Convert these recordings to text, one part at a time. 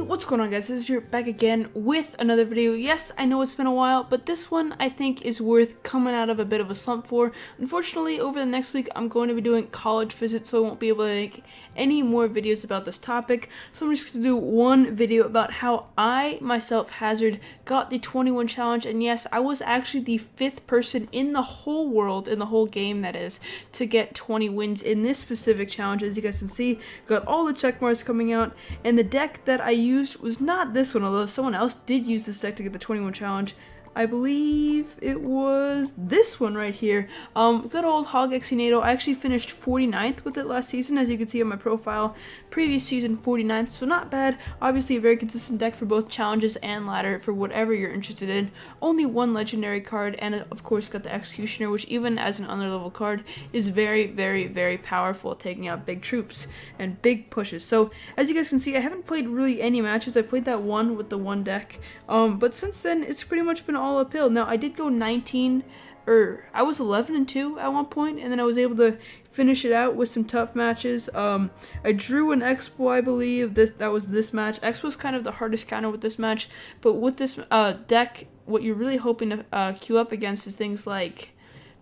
What's going on, guys? This is your back again with another video. Yes, I know it's been a while, but this one I think is worth coming out of a bit of a slump for. Unfortunately, over the next week I'm going to be doing college visits, so I won't be able to make any more videos about this topic. So I'm just going to do one video about how I myself hazard got the 21 challenge, and yes, I was actually the 5th person in the whole world, in the whole game that is, to get 20 wins in this specific challenge. As you guys can see, got all the check marks coming out, and the deck that I used was not this one, although someone else did use this deck to get the 21 challenge. I believe it was this one right here. Good old Hog Exinato. I actually finished 49th with it last season, as you can see on my profile. Previous season, 49th, so not bad. Obviously a very consistent deck for both challenges and ladder for whatever you're interested in. Only one legendary card, and of course got the Executioner, which even as an underlevel card is very, very, very powerful at taking out big troops and big pushes. So as you guys can see, I haven't played really any matches. I played that one with the one deck, but since then it's pretty much been all uphill. Now I did go 19, or I was 11-2 at one point, and then I was able to finish it out with some tough matches. I drew an Expo, I believe. That was this match. Expo was kind of the hardest counter with this match, but with this deck, what you're really hoping to queue up against is things like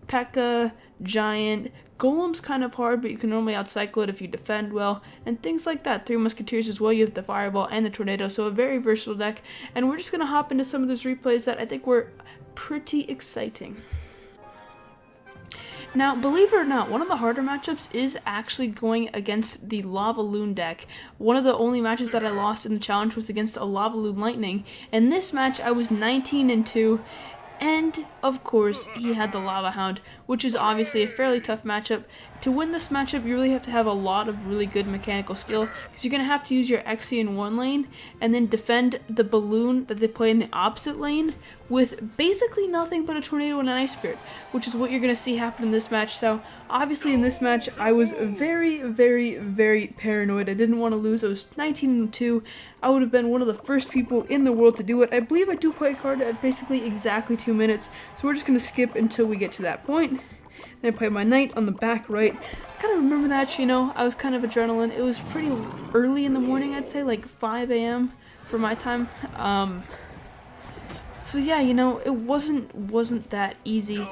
Pekka, Giant, Golem's kind of hard, but you can normally outcycle it if you defend well, and things like that. 3 Musketeers as well. You have the Fireball and the Tornado, so a very versatile deck. And we're just going to hop into some of those replays that I think were pretty exciting. Now, believe it or not, one of the harder matchups is actually going against the Lavaloon deck. One of the only matches that I lost in the challenge was against a Lavaloon Lightning, and this match I was 19-2. And, of course, he had the Lava Hound, which is obviously a fairly tough matchup. To win this matchup, you really have to have a lot of really good mechanical skill, because you're going to have to use your Xe in one lane, and then defend the balloon that they play in the opposite lane with basically nothing but a Tornado and an Ice Spirit, which is what you're going to see happen in this match. So, obviously in this match, I was very, very, very paranoid. I didn't want to lose. I was 19-2. I would have been one of the first people in the world to do it. I believe I do play a card at basically exactly 2 minutes, so we're just going to skip until we get to that point. Then I play my knight on the back right. I kind of remember that, you know, I was kind of adrenaline. It was pretty early in the morning, I'd say, like 5 a.m. for my time. So yeah, you know, it wasn't that easy,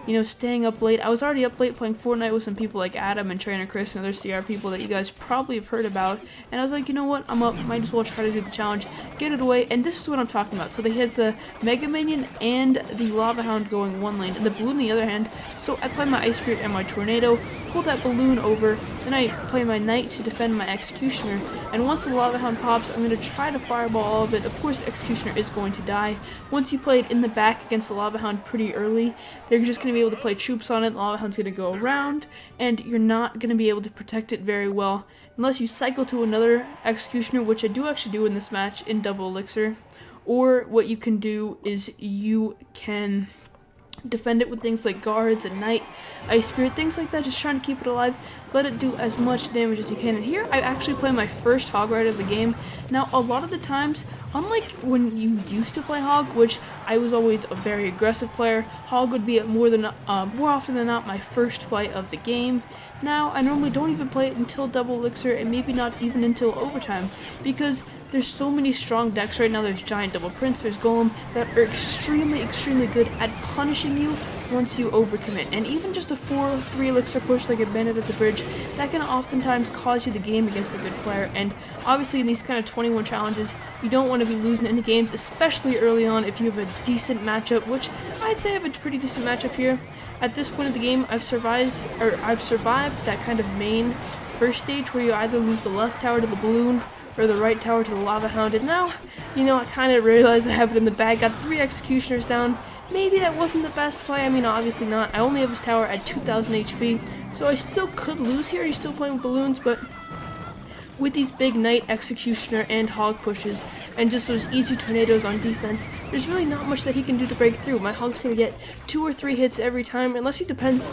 you know, staying up late. I was already up late playing Fortnite with some people like Adam and Trainer Chris and other CR people that you guys probably have heard about. And I was like, you know what, I'm up, might as well try to do the challenge, get it away. And this is what I'm talking about. So he has the Mega Minion and the Lava Hound going one lane, and the Balloon on the other hand. So I play my Ice Spirit and my Tornado, pull that Balloon over, then I play my Knight to defend my Executioner. And once the Lava Hound pops, I'm going to try to fireball all of it. Of course, the Executioner is going to die. Once you play it in the back against the Lava Hound pretty early, they're just going to be able to play troops on it. The Lava Hound's going to go around, and you're not going to be able to protect it very well unless you cycle to another Executioner, which I do actually do in this match in double elixir. Or what you can do is you can defend it with things like guards and Knight, Ice Spirit, things like that, just trying to keep it alive, let it do as much damage as you can. And here I actually play my first Hog ride of the game. Now, a lot of the times, unlike when you used to play Hog, which I was always a very aggressive player, Hog would be more often than not my first play of the game. Now, I normally don't even play it until double elixir, and maybe not even until overtime, because there's so many strong decks right now. There's Giant, Double Prince, there's Golem, that are extremely, extremely good at punishing you once you overcommit. And even just a 4-3 elixir push like a Bandit at the Bridge, that can oftentimes cause you the game against a good player. And obviously in these kind of 21 challenges, you don't want to be losing any games, especially early on if you have a decent matchup, which I'd say I have a pretty decent matchup here. At this point of the game, I've survived that kind of main first stage where you either lose the left tower to the Balloon or the right tower to the Lava Hound. And now, you know, I kind of realized I have it in the bag. Got 3 Executioners down. Maybe that wasn't the best play. I mean, obviously not. I only have his tower at 2,000 HP, so I still could lose here. He's still playing with balloons, but with these big Knight, Executioner, and Hog pushes, and just those easy Tornadoes on defense, there's really not much that he can do to break through. My Hog's gonna get 2 or 3 hits every time, unless he defends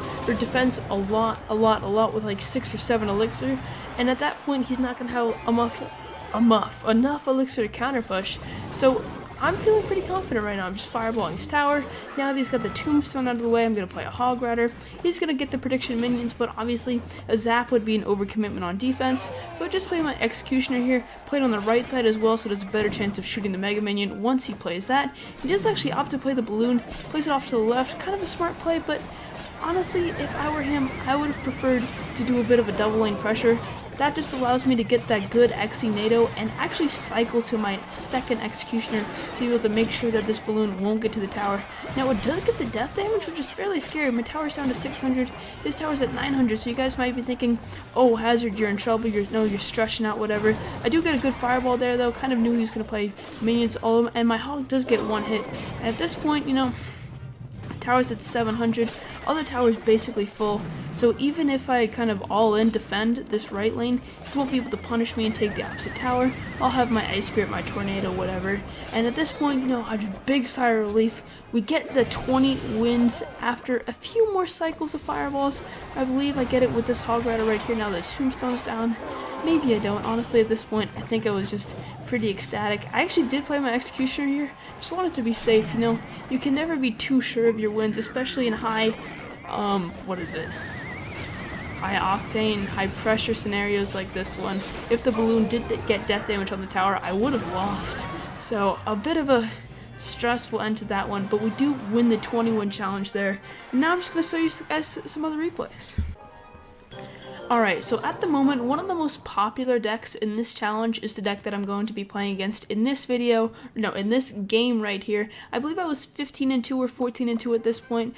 a lot with like 6 or 7 elixir, and at that point he's not gonna have enough elixir to counter push. So I'm feeling pretty confident right now. I'm just fireballing his tower. Now that he's got the tombstone out of the way, I'm going to play a hog rider. He's going to get the prediction minions, but obviously a zap would be an overcommitment on defense. So I just play my executioner here, played on the right side as well, so there's a better chance of shooting the mega minion once he plays that. He does actually opt to play the balloon, plays it off to the left. Kind of a smart play, but honestly, if I were him, I would have preferred to do a bit of a double lane pressure. That just allows me to get that good XC NATO and actually cycle to my second executioner to be able to make sure that this balloon won't get to the tower. Now it does get the death damage, which is fairly scary. My tower's down to 600, his tower's at 900, so you guys might be thinking, oh, Hazard, you're in trouble, you're stretching out, whatever. I do get a good fireball there though, kind of knew he was going to play minions all of them, and my hog does get one hit. And at this point, you know, tower's at 700, other tower's basically full, so even if I kind of all in defend this right lane, he won't be able to punish me and take the opposite tower. I'll have my Ice Spirit, my Tornado, whatever, and at this point, you know, a big sigh of relief. We get the 20 wins after a few more cycles of fireballs. I believe I get it with this hog rider right here now that tombstone's down. Maybe I don't. Honestly, at this point, I think I was just pretty ecstatic. I actually did play my executioner here. Just wanted to be safe, you know. You can never be too sure of your wins, especially in high, high octane, high pressure scenarios like this one. If the balloon did get death damage on the tower, I would have lost. So a bit of a stressful end to that one, but we do win the 20-win challenge there. And now I'm just going to show you guys some other replays. Alright, so at the moment, one of the most popular decks in this challenge is the deck that I'm going to be playing against in this video, no, in this game right here. I believe I was 15-2 or 14-2 at this point,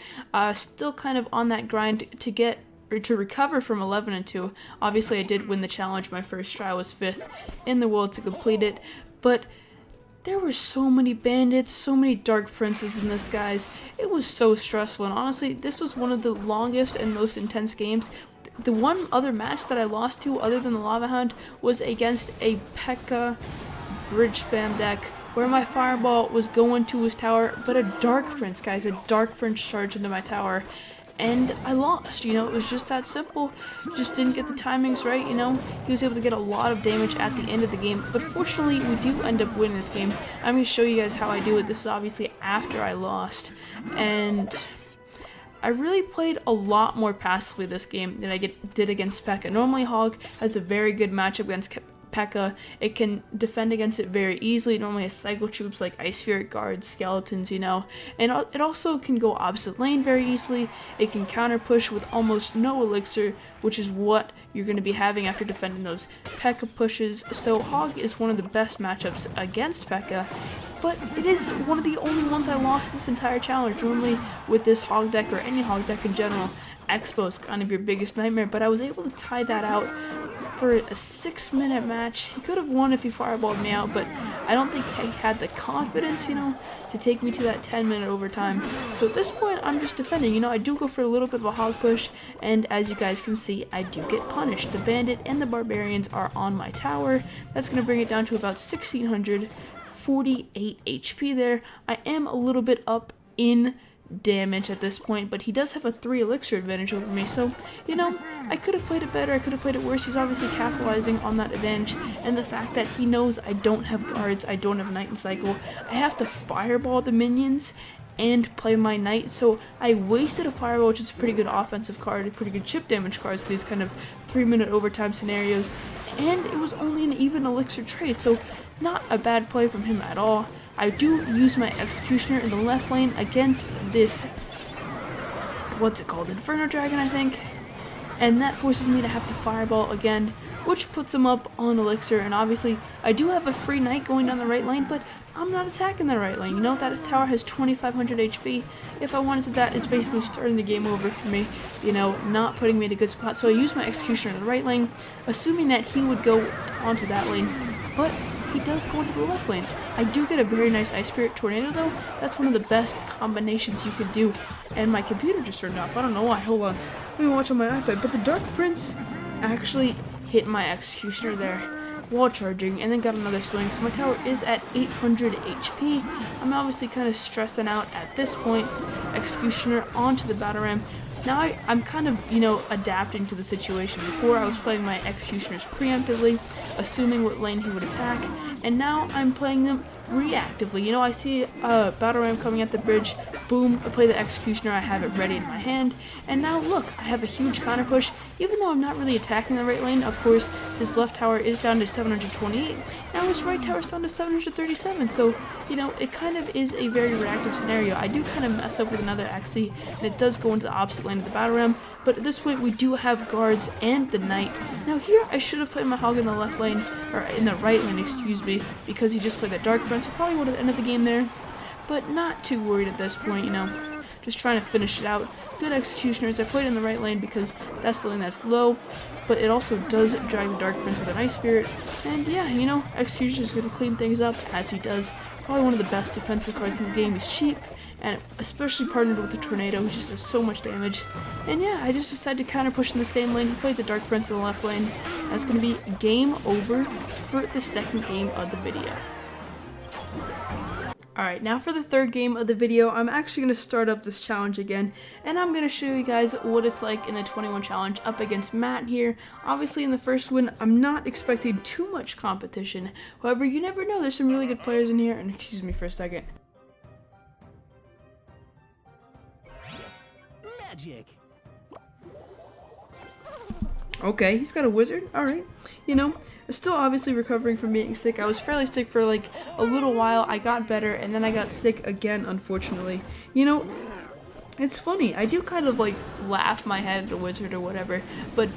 still kind of on that grind to recover from 11-2. Obviously, I did win the challenge. My first try was 5th in the world to complete it, but there were so many bandits, so many dark princes in this, guys. It was so stressful, and honestly, this was one of the longest and most intense games. The one other match that I lost to, other than the Lava Hound, was against a Pekka bridge spam deck, where my fireball was going to his tower, but a dark prince, guys, a dark prince charged into my tower, and I lost. You know, it was just that simple. Just didn't get the timings right, you know. He was able to get a lot of damage at the end of the game, but fortunately, we do end up winning this game. I'm going to show you guys how I do it. This is obviously after I lost, and I really played a lot more passively this game than I did against Pekka. Normally, Hog has a very good matchup against Pekka. It can defend against it very easily. It normally has cycle troops like Ice Spirit guards, skeletons, you know. And it also can go opposite lane very easily. It can counter push with almost no elixir, which is what you're going to be having after defending those Pekka pushes. So Hog is one of the best matchups against Pekka, but it is one of the only ones I lost this entire challenge. Normally with this Hog deck, or any Hog deck in general, Expo is kind of your biggest nightmare, but I was able to tie that out for a 6-minute match. He could have won if he fireballed me out, but I don't think he had the confidence, you know, to take me to that 10-minute overtime. So at this point, I'm just defending. You know, I do go for a little bit of a hog push, and as you guys can see, I do get punished. The bandit and the barbarians are on my tower. That's going to bring it down to about 1,648 HP there. I am a little bit up in damage at this point, but he does have a 3 elixir advantage over me, so, you know, I could have played it better, I could have played it worse. He's obviously capitalizing on that advantage, and the fact that he knows I don't have guards, I don't have Knight and Cycle, I have to fireball the minions and play my Knight, so I wasted a fireball, which is a pretty good offensive card, a pretty good chip damage card, so these kind of 3-minute overtime scenarios, and it was only an even elixir trade, so not a bad play from him at all. I do use my executioner in the left lane against this, what's it called, Inferno Dragon, I think, and that forces me to have to fireball again, which puts him up on elixir. And obviously I do have a free Knight going down the right lane, but I'm not attacking the right lane. You know, that tower has 2,500 HP. If I wanted to that, it's basically starting the game over for me, you know, not putting me in a good spot. So I use my executioner in the right lane, assuming that he would go onto that lane, but he does go into the left lane. I do get a very nice Ice Spirit Tornado though. That's one of the best combinations you can do. And my computer just turned off. I don't know why. Hold on. Let me watch on my iPad. But the Dark Prince actually hit my executioner there while charging and then got another swing. So my tower is at 800 HP. I'm obviously kind of stressing out at this point. Executioner onto the battle ram. Now I'm kind of, you know, adapting to the situation. Before I was playing my executioners preemptively, assuming what lane he would attack, and now I'm playing them reactively. You know, I see a battle ram coming at the bridge, boom, I play the executioner, I have it ready in my hand, and now look, I have a huge counter push. Even though I'm not really attacking the right lane, of course, his left tower is down to 728, now his right tower is down to 737, so, you know, it kind of is a very reactive scenario. I do kind of mess up with another Axie, and it does go into the opposite lane of the battle ram, but at this point we do have guards and the knight. Now here, I should have played my hog in the left lane, or in the right lane, excuse me, because he just played that dark prince, so probably would have ended the game there, but not too worried at this point, you know, just trying to finish it out. Good executioners. I played in the right lane because that's the lane that's low, but it also does drag the dark prince with an ice spirit, and yeah, you know, executioner is going to clean things up, as he does. Probably one of the best defensive cards in the game. He's cheap, and especially partnered with the tornado, which just does so much damage. And yeah, I just decided to counter push in the same lane. He played the dark prince in the left lane. That's going to be game over for the second game of the video. Alright, now for the third game of the video, I'm actually going to start up this challenge again, and I'm going to show you guys what it's like in the 21 challenge up against Matt here. Obviously in the first win, I'm not expecting too much competition. However, you never know, there's some really good players in here, and excuse me for a second. Magic. Okay, he's got a wizard, alright. You know, still obviously recovering from being sick. I was fairly sick for like a little while. I got better and then I got sick again, unfortunately. You know, it's funny. I do kind of like laugh my head at a wizard or whatever, but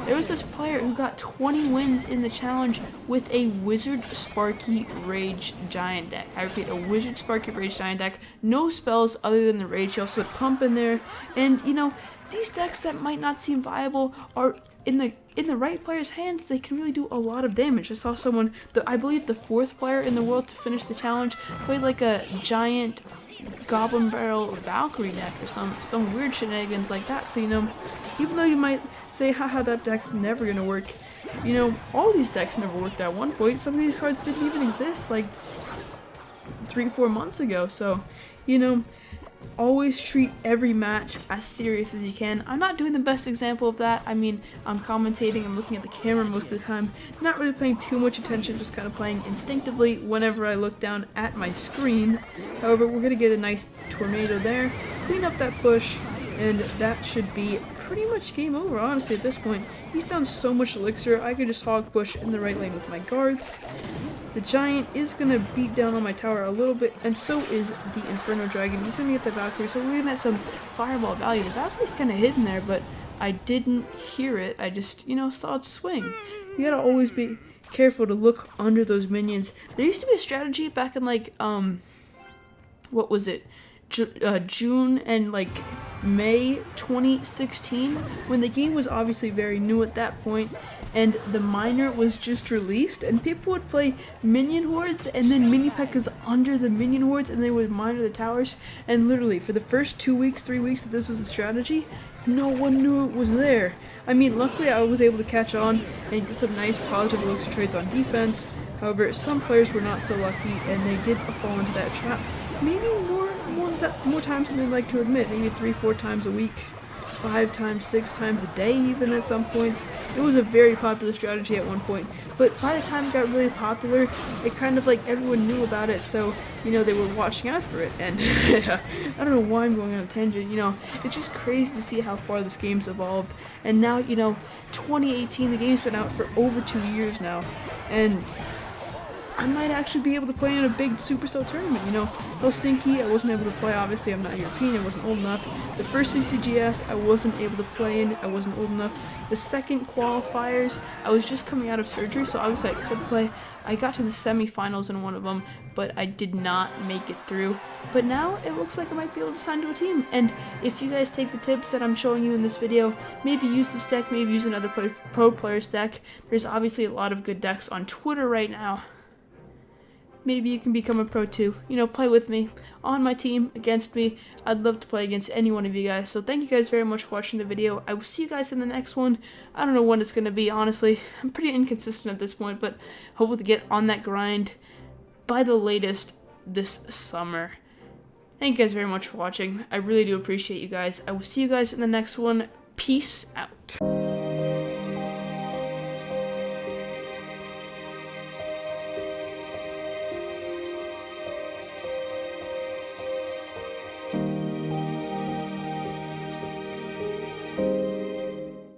there was this player who got 20 wins in the challenge with a Wizard Sparky Rage Giant deck. I repeat, a Wizard Sparky Rage Giant deck. No spells other than the Rage. He also had Pump in there, and you know, these decks that might not seem viable are in the right player's hands. They can really do a lot of damage. I saw someone, I believe the 4th player in the world to finish the challenge, played like a giant Goblin Barrel Valkyrie deck or some weird shenanigans like that. So you know, even though you might say, haha, that deck's never gonna work, you know, all these decks never worked at one point. Some of these cards didn't even exist like 3-4 months ago. So you know, always treat every match as serious as you can. I'm not doing the best example of that. I mean, I'm commentating, I'm looking at the camera most of the time, not really paying too much attention, just kind of playing instinctively whenever I look down at my screen. However, we're going to get a nice tornado there, clean up that push, and that should be pretty much game over, honestly, at this point. He's down so much elixir, I could just hog push in the right lane with my guards. The giant is going to beat down on my tower a little bit, and so is the Inferno Dragon. He's going to get the Valkyrie, so we're going to get some fireball value. The Valkyrie's kind of hidden there, but I didn't hear it. I just, you know, saw it swing. You gotta always be careful to look under those minions. There used to be a strategy back in, like, what was it? June and like May 2016, when the game was obviously very new at that point, and the miner was just released, and people would play minion hordes and then mini Pekkas under the minion hordes, and they would miner the towers, and literally for the first 2 weeks, 3 weeks that this was a strategy, no one knew it was there. I mean, luckily I was able to catch on and get some nice positive elixir trades on defense. However, some players were not so lucky, and they did fall into that trap. Maybe more times than they'd like to admit. Maybe 3-4 times a week, 5 times, 6 times a day even at some points. It was a very popular strategy at one point, but by the time it got really popular, it kind of like everyone knew about it, so you know, they were watching out for it. And I don't know why I'm going on a tangent, you know, it's just crazy to see how far this game's evolved. And now, you know, 2018, the game's been out for over 2 years now, and I might actually be able to play in a big Supercell tournament, you know. Helsinki, I wasn't able to play, obviously I'm not European, I wasn't old enough. The first CCGS, I wasn't able to play in, I wasn't old enough. The second qualifiers, I was just coming out of surgery, so obviously I could play. I got to the semifinals in one of them, but I did not make it through. But now, it looks like I might be able to sign to a team, and if you guys take the tips that I'm showing you in this video, maybe use this deck, maybe use another pro player's deck. There's obviously a lot of good decks on Twitter right now. Maybe you can become a pro too. You know, play with me, on my team, against me. I'd love to play against any one of you guys. So thank you guys very much for watching the video. I will see you guys in the next one. I don't know when it's going to be, honestly. I'm pretty inconsistent at this point, but hope to get on that grind by the latest this summer. Thank you guys very much for watching. I really do appreciate you guys. I will see you guys in the next one. Peace out.